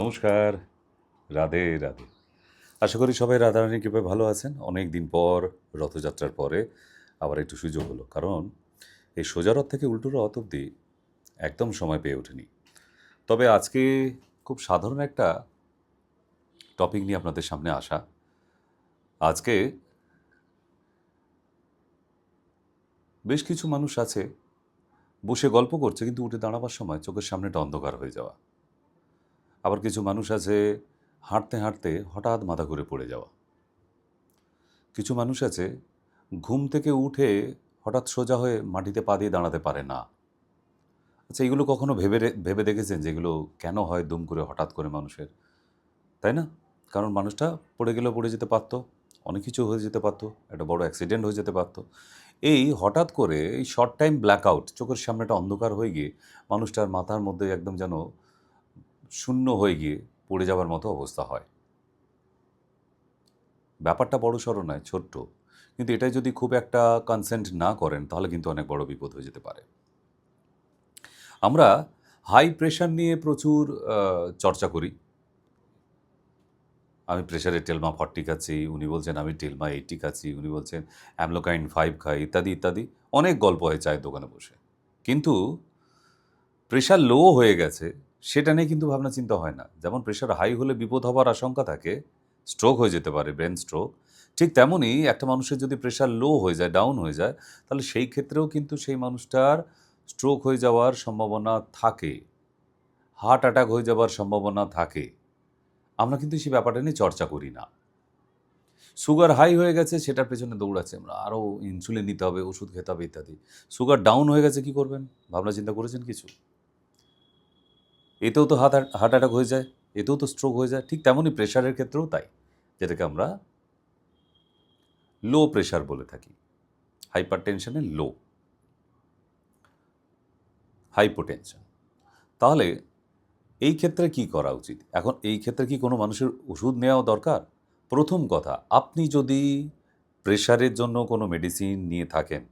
নমস্কার, রাধে রাধে। আশা করি সবাই রাধারানীর কৃপায় ভালো আছেন। অনেক দিন পর রথযাত্রার পরে আবার একটু সুযোগ হলো। কারণ এই সোজা রথ থেকে উল্টো রথ অবধি একদম সময় পেয়ে ওঠেনি। তবে আজকে খুব সাধারণ একটা টপিক নিয়ে আপনাদের সামনে আসা। আজকে বেশ কিছু মানুষ আছে বসে গল্প করছে, কিন্তু উঠে দাঁড়াবার সময় চোখের সামনেটা অন্ধকার হয়ে যাওয়া। আবার কিছু মানুষ আছে হাঁটতে হাঁটতে হঠাৎ মাথা ঘুরে পড়ে যাওয়া। কিছু মানুষ আছে ঘুম থেকে উঠে হঠাৎ সোজা হয়ে মাটিতে পা দিয়ে দাঁড়াতে পারে না। আচ্ছা, এগুলো কখনো ভেবে দেখেছেন যে এগুলো কেন হয় দুম করে হঠাৎ করে মানুষের, তাই না? কারণ মানুষটা পড়ে গেলেও পড়ে যেতে পারতো, অনেক কিছু হয়ে যেতে পারতো, একটা বড় অ্যাক্সিডেন্ট হয়ে যেতে পারতো। এই হঠাৎ করে এই শর্ট টাইম ব্ল্যাকআউট, চোখের সামনেটা অন্ধকার হয়ে গিয়ে মানুষটার মাথার মধ্যে একদম যেন শূন্য হয়ে গিয়ে পড়ে যাওয়ার মতো অবস্থা হয়। ব্যাপারটা বড় সড়ো নয়, ছোট্ট, কিন্তু এটাই যদি খুব একটা কনসেন্ট না করেন তাহলে কিন্তু অনেক বড় বিপদ হয়ে যেতে পারে। আমরা হাই প্রেশার নিয়ে প্রচুর চর্চা করি। আমি প্রেশারে টেলমা 40 খাচ্ছি, উনি বলছেন আমি টেলমা 80 খাচ্ছি, উনি বলছেন অ্যামলোকাইন 5 খাই, ইত্যাদি ইত্যাদি। অনেক গল্প হয় চায়ের দোকানে বসে। কিন্তু প্রেশার লো হয়ে গেছে সেটা নিয়ে কিন্তু ভাবনা চিন্তা হয় না। যেমন প্রেশার হাই হলে বিপদ হবার আশঙ্কা থাকে, স্ট্রোক হয়ে যেতে পারে, ব্রেন স্ট্রোক। ঠিক তেমনই একটা মানুষের যদি প্রেশার লো হয়ে যায়, ডাউন হয়ে যায়, তাহলে সেই ক্ষেত্রেও কিন্তু সেই মানুষটার স্ট্রোক হয়ে যাওয়ার সম্ভাবনা থাকে, হার্ট অ্যাটাক হয়ে যাওয়ার সম্ভাবনা থাকে। আমরা কিন্তু সেই ব্যাপারটা নিয়ে চর্চা করি না। সুগার হাই হয়ে গেছে সেটার পেছনে দৌড়াচ্ছি আমরা, আরও ইনসুলিন নিতে হবে, ওষুধ খেতে হবে ইত্যাদি। সুগার ডাউন হয়ে গেছে, কি করবেন? ভাবনা চিন্তা করেছেন কিছু? এতেও তো হার্ট অ্যাটাক হয়ে যায়, এতেও তো স্ট্রোক হয়ে যায়। ঠিক তেমনই প্রেশারের ক্ষেত্রেও তাই, যেটাকে আমরা লো প্রেশার বলে থাকি। হাইপার টেনশনের লো, হাইপোটেনশন। তাহলে এই ক্ষেত্রে কি করা উচিত? এখন এই ক্ষেত্রে কি কোনো মানুষের ওষুধ নেওয়া দরকার? প্রথম কথা, আপনি যদি প্রেশারের জন্য কোনো মেডিসিন নিয়ে থাকেন,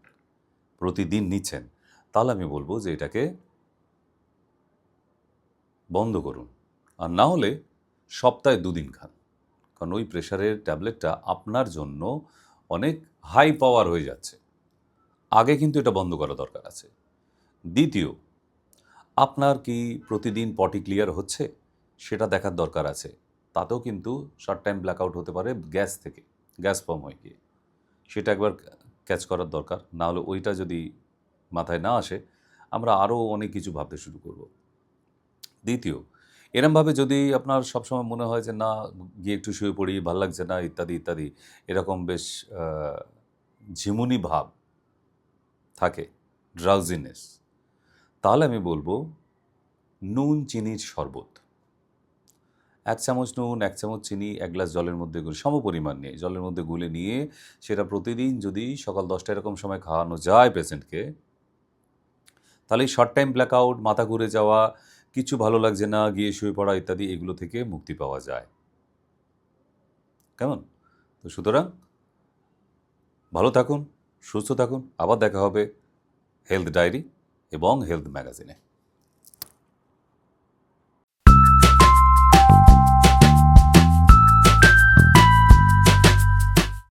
প্রতিদিন নিচ্ছেন, তাহলে আমি বলবো যে এটাকে বন্ধ করুন। আর না হলে সপ্তাহে 2 দিন খান। কারণ ওই প্রেশারের ট্যাবলেটটা আপনার জন্য অনেক হাই পাওয়ার হয়ে যাচ্ছে। আগে কিন্তু এটা বন্ধ করা দরকার আছে। দ্বিতীয়, আপনার কি প্রতিদিন পটি ক্লিয়ার হচ্ছে সেটা দেখার দরকার আছে। তাতেও কিন্তু শর্ট টাইম ব্ল্যাকআউট হতে পারে গ্যাস থেকে, গ্যাস ফর্ম হয়ে গিয়ে। সেটা একবার ক্যাচ করার দরকার। না হলে ওইটা যদি মাথায় না আসে, আমরা আরও অনেক কিছু ভাবতে শুরু করব। দ্বিতীয়, এরমভাবে যদি আপনার সবসময় মনে হয় যে না, গিয়ে একটু শুয়ে পড়ি, ভাল লাগছে না, ইত্যাদি ইত্যাদি, এরকম বেশ ঝিমুনি ভাব থাকে, ড্রাউজিনেস, তাহলে আমি বলবো নুন চিনির শরবত। 1 চামচ নুন, 1 চামচ চিনি 1 গ্লাস জলের মধ্যে গুলে, সমপরিমাণ নিয়ে জলের মধ্যে গুলে নিয়ে সেটা প্রতিদিন যদি সকাল 10টা এরকম সময় খাওয়ানো যায় পেশেন্টকে, তাহলে এই শর্ট টাইম ব্ল্যাকআউট, মাথা ঘুরে যাওয়া, কিছু ভালো লাগছে না, গিয়ে শুয়ে পড়া ইত্যাদি, এগুলো থেকে মুক্তি পাওয়া যায়। কেমন? তো সুতরাং ভালো থাকুন, সুস্থ থাকুন। আবার দেখা হবে হেলথ ডায়েরি এবং হেলথ ম্যাগাজিনে।